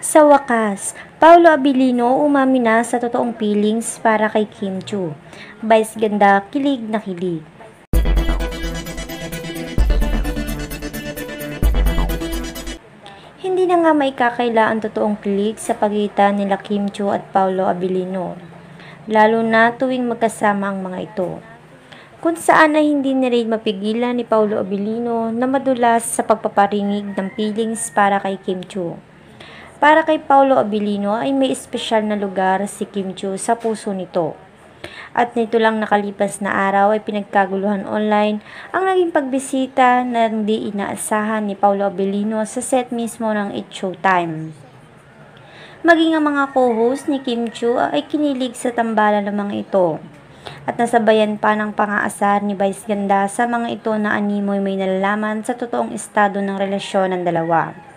Sa wakas, Paolo Abilino umamin na sa totoong feelings para kay Kim Chiu. Vice ganda, kilig na kilig. Hindi na nga may kakaila ang totoong kilig sa pagitan nila Kim Chiu at Paolo Abilino, lalo na tuwing magkasama ang mga ito. Kung saan ay hindi na rin mapigilan ni Paolo Abilino na madulas sa pagpaparingig ng feelings para kay Kim Chiu. Para kay Paolo Abilino ay may espesyal na lugar si Kim Chiu sa puso nito. At nito lang nakalipas na araw ay pinagkaguluhan online ang naging pagbisita na hindi inaasahan ni Paolo Abilino sa set mismo ng It's Showtime. Maging ang mga co-host ni Kim Chiu ay kinilig sa tambalan ng mga ito. At nasabayan pa ng pang-aasar ni Vice Ganda sa mga ito na animoy may nalalaman sa totoong estado ng relasyon ng dalawa.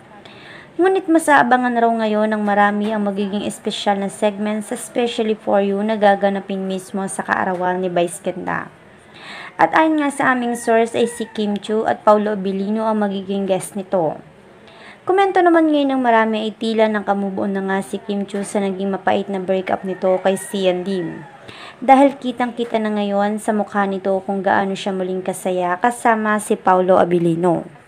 Ngunit masaabangan raw ngayon ng marami ang magiging espesyal na segments especially for you na gaganapin mismo sa kaarawan ni Vice Ganda. At ayon nga sa aming source ay si Kim Chiu at Paolo Abilino ang magiging guest nito. Komento naman ngayon ng marami ay tila nang kamubuon na nga si Kim Chiu sa naging mapait na breakup nito kay Sian Lim. Dahil kitang-kita na ngayon sa mukha nito kung gaano siya muling kasaya kasama si Paolo Abilino.